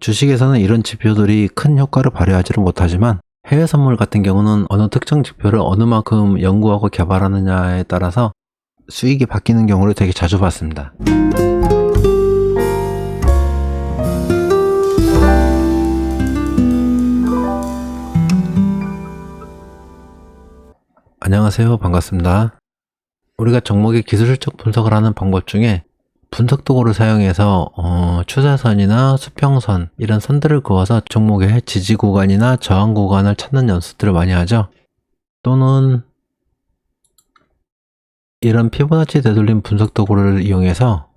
주식에서는 이런 지표들이 큰 효과를 발휘하지는 못하지만 해외 선물 같은 경우는 어느 특정 지표를 어느 만큼 연구하고 개발하느냐에 따라서 수익이 바뀌는 경우를 되게 자주 봤습니다. 안녕하세요. 반갑습니다. 우리가 종목의 기술적 분석을 하는 방법 중에 분석 도구를 사용해서 추세선이나 수평선 이런 선들을 그어서 종목의 지지 구간이나 저항 구간을 찾는 연습들을 많이 하죠. 또는 이런 피보나치 되돌림 분석 도구를 이용해서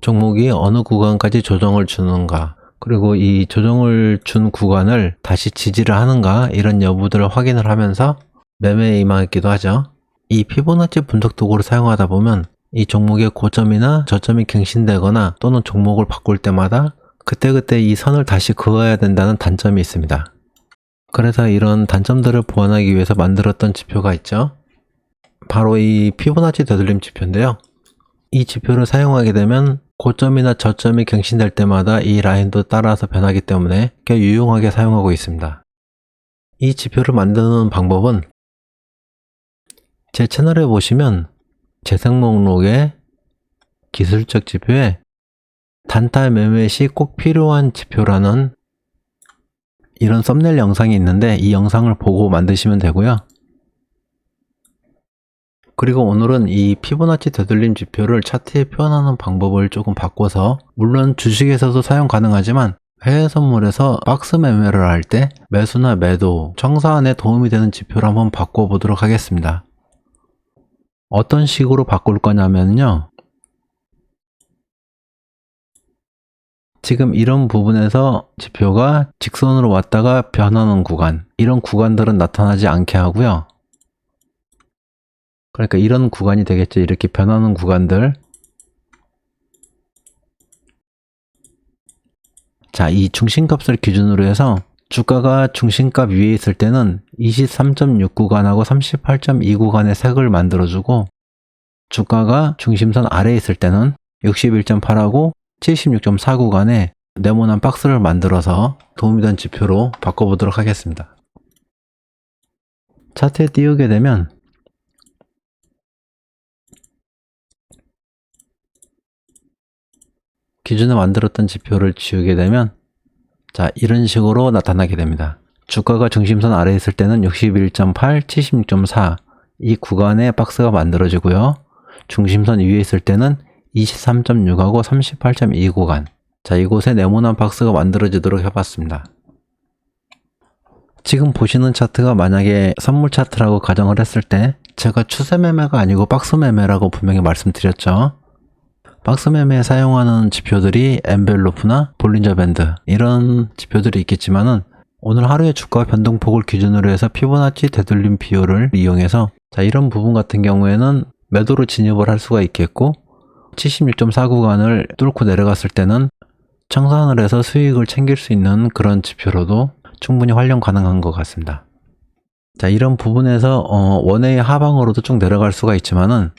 종목이 어느 구간까지 조정을 주는가, 그리고 이 조정을 준 구간을 다시 지지를 하는가, 이런 여부들을 확인을 하면서 매매에 임하기도 하죠. 이 피보나치 분석 도구를 사용하다 보면 이 종목의 고점이나 저점이 갱신되거나 또는 종목을 바꿀 때마다 그때그때 이 선을 다시 그어야 된다는 단점이 있습니다. 그래서 이런 단점들을 보완하기 위해서 만들었던 지표가 있죠. 바로 이 피보나치 되돌림 지표인데요. 이 지표를 사용하게 되면 고점이나 저점이 갱신될 때마다 이 라인도 따라서 변하기 때문에 꽤 유용하게 사용하고 있습니다. 이 지표를 만드는 방법은 제 채널에 보시면 재생 목록에 기술적 지표에 단타 매매 시 꼭 필요한 지표라는 이런 썸네일 영상이 있는데 이 영상을 보고 만드시면 되고요. 그리고 오늘은 이 피보나치 되돌림 지표를 차트에 표현하는 방법을 조금 바꿔서, 물론 주식에서도 사용 가능하지만 해외 선물에서 박스 매매를 할 때 매수나 매도, 청산에 도움이 되는 지표를 한번 바꿔보도록 하겠습니다. 어떤 식으로 바꿀 거냐면요, 지금 이런 부분에서 지표가 직선으로 왔다가 변하는 구간, 이런 구간들은 나타나지 않게 하고요. 그러니까 이런 구간이 되겠죠. 이렇게 변하는 구간들. 자, 이 중심값을 기준으로 해서 주가가 중심값 위에 있을 때는 23.6 구간하고 38.2 구간의 색을 만들어주고, 주가가 중심선 아래에 있을 때는 61.8하고 76.4 구간에 네모난 박스를 만들어서 도움이 된 지표로 바꿔보도록 하겠습니다. 차트에 띄우게 되면 기존에 만들었던 지표를 지우게 되면 자, 이런 식으로 나타나게 됩니다. 주가가 중심선 아래에 있을 때는 61.8, 76.4 이 구간에 박스가 만들어지고요. 중심선 위에 있을 때는 23.6하고 38.2 구간, 자, 이곳에 네모난 박스가 만들어지도록 해봤습니다. 지금 보시는 차트가 만약에 선물 차트라고 가정을 했을 때 제가 추세 매매가 아니고 박스 매매라고 분명히 말씀드렸죠. 박스 매매에 사용하는 지표들이 엔벨로프나 볼린저 밴드 이런 지표들이 있겠지만은 오늘 하루의 주가 변동폭을 기준으로 해서 피보나치 되돌림 비율을 이용해서 자, 이런 부분 같은 경우에는 매도로 진입을 할 수가 있겠고, 76.4 구간을 뚫고 내려갔을 때는 청산을 해서 수익을 챙길 수 있는 그런 지표로도 충분히 활용 가능한 것 같습니다. 자, 이런 부분에서 원웨이 하방으로도 쭉 내려갈 수가 있지만은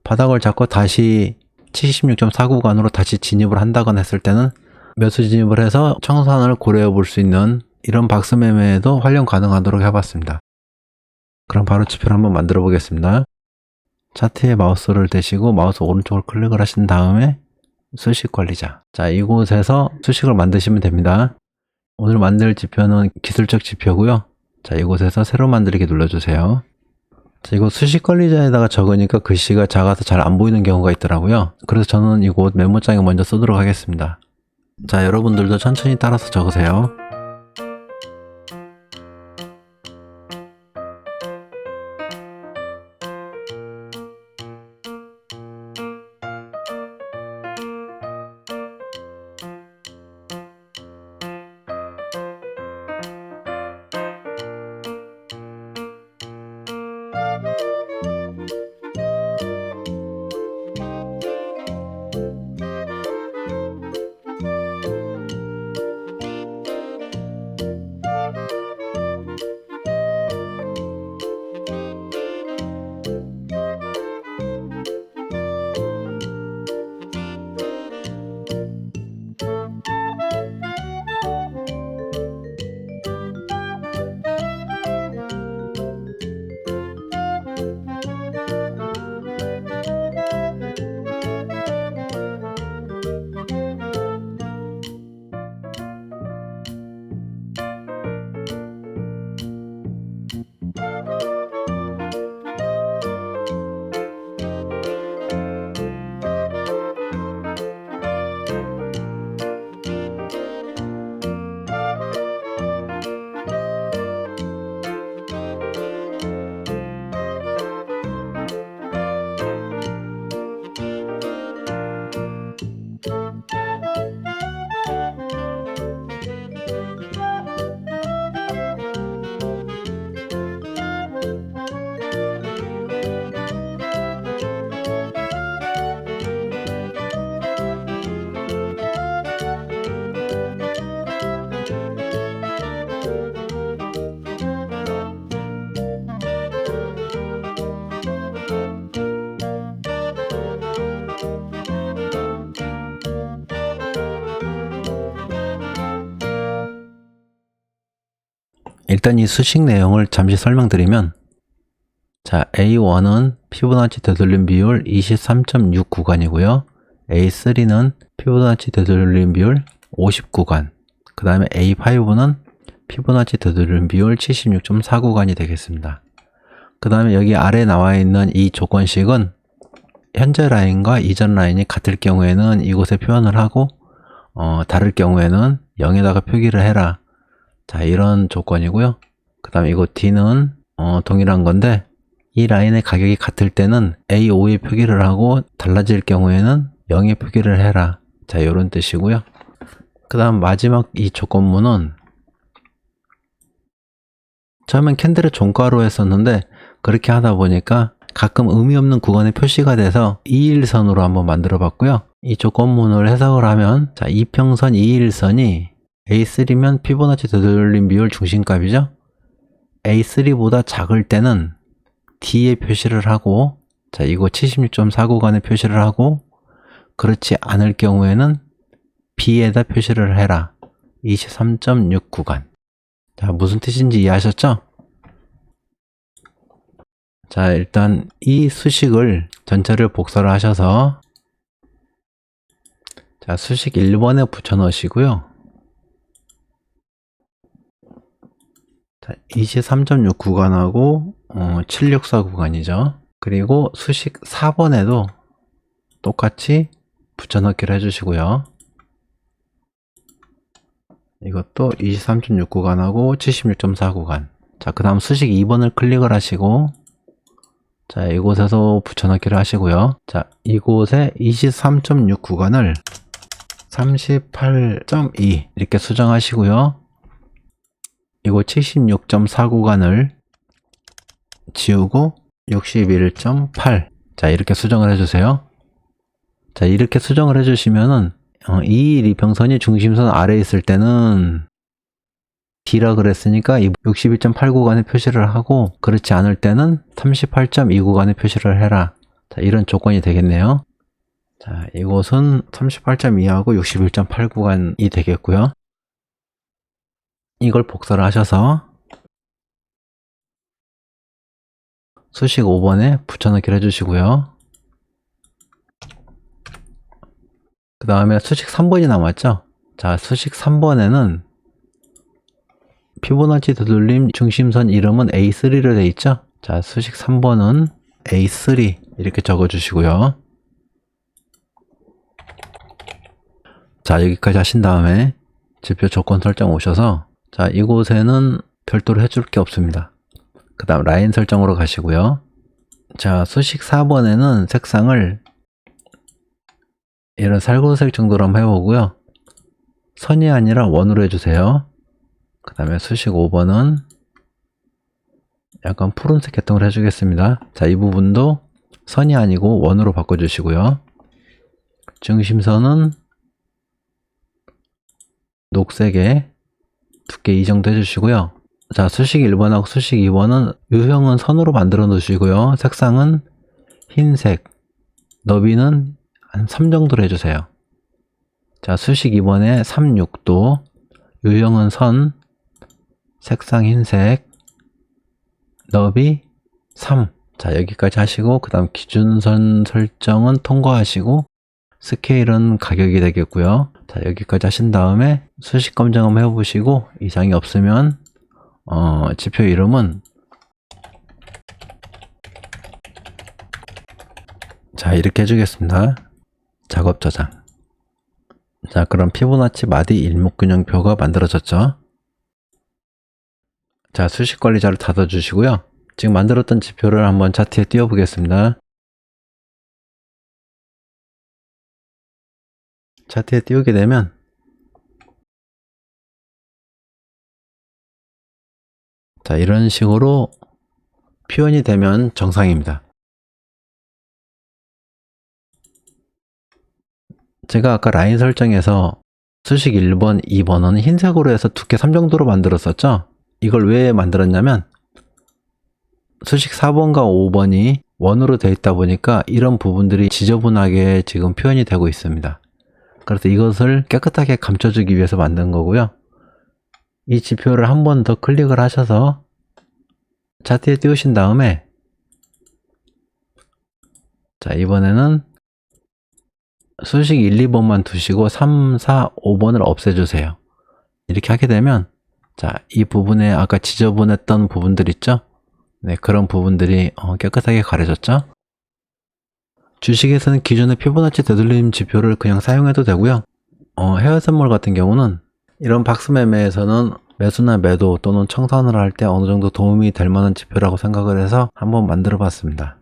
바닥을 잡고 다시 76.4 구간으로 다시 진입을 한다거나 했을 때는 매수 진입을 해서 청산을 고려해 볼 수 있는 이런 박스 매매에도 활용 가능하도록 해봤습니다. 그럼 바로 지표를 한번 만들어 보겠습니다. 차트에 마우스를 대시고 마우스 오른쪽을 클릭을 하신 다음에 수식 관리자, 자, 이곳에서 수식을 만드시면 됩니다. 오늘 만들 지표는 기술적 지표고요. 자, 이곳에서 새로 만들기 눌러주세요. 자, 이곳 수식 관리자에다가 적으니까 글씨가 작아서 잘 안 보이는 경우가 있더라고요. 그래서 저는 이곳 메모장에 먼저 쓰도록 하겠습니다. 자, 여러분들도 천천히 따라서 적으세요. 일단 이 수식 내용을 잠시 설명드리면, 자, A1은 피보나치 되돌림 비율 23.6구간이고요. A3는 피보나치 되돌림 비율 50구간, 그 다음에 A5는 피보나치 되돌림 비율 76.4구간이 되겠습니다. 그 다음에 여기 아래 나와 있는 이 조건식은 현재 라인과 이전 라인이 같을 경우에는 이곳에 표현을 하고, 다를 경우에는 0에다가 표기를 해라. 자, 이런 조건이고요. 그 다음에 이거 D는 동일한 건데, 이 라인의 가격이 같을 때는 A5에 표기를 하고 달라질 경우에는 0에 표기를 해라. 자, 이런 뜻이고요. 그 다음 마지막 이 조건문은, 처음엔 캔들을 종가로 했었는데 그렇게 하다 보니까 가끔 의미 없는 구간에 표시가 돼서 2일선으로 한번 만들어 봤고요. 이 조건문을 해석을 하면, 자, 이평선 2일선이 A3면 피보나치 되돌림 비율 중심값이죠. A3보다 작을 때는 D에 표시를 하고, 자, 이거 76.4구간에 표시를 하고, 그렇지 않을 경우에는 B에다 표시를 해라. 23.6구간. 자, 무슨 뜻인지 이해하셨죠? 자, 일단 이 수식을 전체를 복사를 하셔서, 자, 수식 1번에 붙여 넣으시고요. 자, 23.6구간하고 764구간이죠. 그리고 수식 4번에도 똑같이 붙여 넣기를 해주시고요. 이것도 23.6구간하고 76.4구간. 자, 그 다음 수식 2번을 클릭을 하시고, 자, 이곳에서 붙여넣기를 하시고요. 자, 이곳에 23.6구간을 38.2 이렇게 수정하시고요. 이거 76.4구간을 지우고 61.8. 자, 이렇게 수정을 해주세요. 자, 이렇게 수정을 해주시면은 이 이평선이 중심선 아래에 있을 때는 D라 그랬으니까 이 61.8구간에 표시를 하고, 그렇지 않을 때는 38.2구간에 표시를 해라. 자, 이런 조건이 되겠네요. 자, 이곳은 38.2하고 61.8구간이 되겠고요. 이걸 복사를 하셔서 수식 5번에 붙여넣기를 해주시고요. 그 다음에 수식 3번이 남았죠. 자, 수식 3번에는 피보나치 되돌림 중심선 이름은 A3로 되어 있죠. 자, 수식 3번은 A3 이렇게 적어 주시고요. 자, 여기까지 하신 다음에 지표 조건 설정 오셔서, 자, 이곳에는 별도로 해줄 게 없습니다. 그 다음 라인 설정으로 가시고요. 자, 수식 4번에는 색상을 이런 살구색 정도로 한번 해보고요. 선이 아니라 원으로 해주세요. 그 다음에 수식 5번은 약간 푸른색 계통을 해주겠습니다. 자, 이 부분도 선이 아니고 원으로 바꿔주시고요. 중심선은 녹색에 두께 이 정도 해주시고요. 자, 수식 1번하고 수식 2번은 유형은 선으로 만들어 놓으시고요. 색상은 흰색, 너비는 한 3 정도로 해주세요. 자, 수식 2번에 36도, 유형은 선, 색상 흰색, 너비 3. 자, 여기까지 하시고, 그 다음 기준선 설정은 통과하시고, 스케일은 가격이 되겠고요. 자, 여기까지 하신 다음에 수식 검증 한번 해보시고, 이상이 없으면 지표 이름은, 자, 이렇게 해주겠습니다. 작업 저장. 자, 그럼 피보나치 마디 일목균형표가 만들어졌죠. 자, 수식 관리자를 닫아주시고요. 지금 만들었던 지표를 한번 차트에 띄워 보겠습니다. 차트에 띄우게 되면 자, 이런 식으로 표현이 되면 정상입니다. 제가 아까 라인 설정에서 수식 1번, 2번은 흰색으로 해서 두께 3 정도로 만들었었죠. 이걸 왜 만들었냐면 수식 4번과 5번이 원으로 되어 있다 보니까 이런 부분들이 지저분하게 지금 표현이 되고 있습니다. 그래서 이것을 깨끗하게 감춰주기 위해서 만든 거고요. 이 지표를 한 번 더 클릭을 하셔서 차트에 띄우신 다음에 자, 이번에는 수식 1, 2번만 두시고 3, 4, 5번을 없애주세요. 이렇게 하게 되면 자, 이 부분에 아까 지저분했던 부분들 있죠? 네, 그런 부분들이 깨끗하게 가려졌죠? 주식에서는 기존의 피보나치 되돌림 지표를 그냥 사용해도 되고요. 해외 선물 같은 경우는 이런 박스 매매에서는 매수나 매도 또는 청산을 할 때 어느 정도 도움이 될 만한 지표라고 생각을 해서 한번 만들어 봤습니다.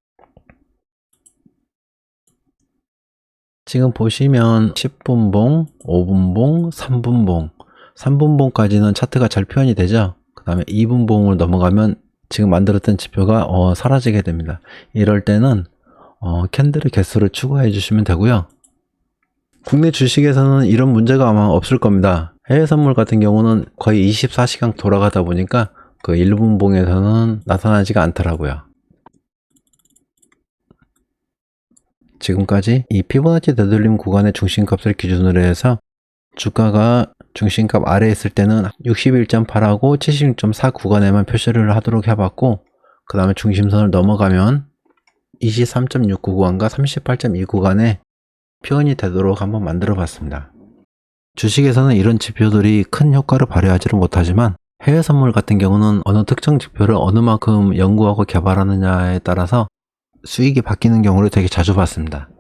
지금 보시면 10분봉, 5분봉, 3분봉 3분봉까지는 차트가 잘 표현이 되죠. 그 다음에 2분봉을 넘어가면 지금 만들었던 지표가 사라지게 됩니다. 이럴 때는 캔들의 개수를 추가해 주시면 되고요. 국내 주식에서는 이런 문제가 아마 없을 겁니다. 해외 선물 같은 경우는 거의 24시간 돌아가다 보니까 그 1분봉에서는 나타나지가 않더라고요. 지금까지 이 피보나치 되돌림 구간의 중심값을 기준으로 해서 주가가 중심값 아래에 있을 때는 61.8하고 76.4 구간에만 표시를 하도록 해봤고, 그 다음에 중심선을 넘어가면 23.6 구간과 38.2 구간에 표현이 되도록 한번 만들어 봤습니다. 주식에서는 이런 지표들이 큰 효과를 발휘하지는 못하지만 해외 선물 같은 경우는 어느 특정 지표를 어느 만큼 연구하고 개발하느냐에 따라서 수익이 바뀌는 경우를 되게 자주 봤습니다.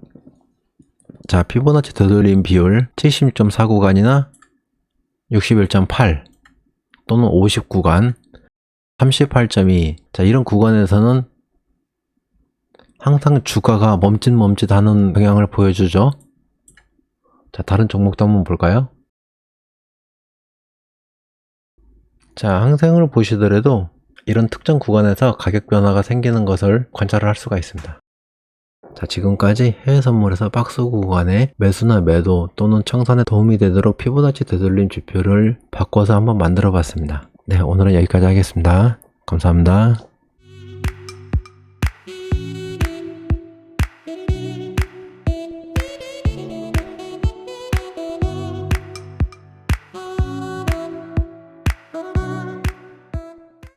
자, 피보나치 되돌림 비율 76.4 구간이나 61.8 또는 50 구간, 38.2 자, 이런 구간에서는 항상 주가가 멈칫멈칫하는 경향을 보여주죠. 자, 다른 종목도 한번 볼까요? 자, 항생을 보시더라도 이런 특정 구간에서 가격 변화가 생기는 것을 관찰을 할 수가 있습니다. 자, 지금까지 해외 선물에서 박스 구간에 매수나 매도 또는 청산에 도움이 되도록 피보나치 되돌림 지표를 바꿔서 한번 만들어 봤습니다. 네, 오늘은 여기까지 하겠습니다. 감사합니다.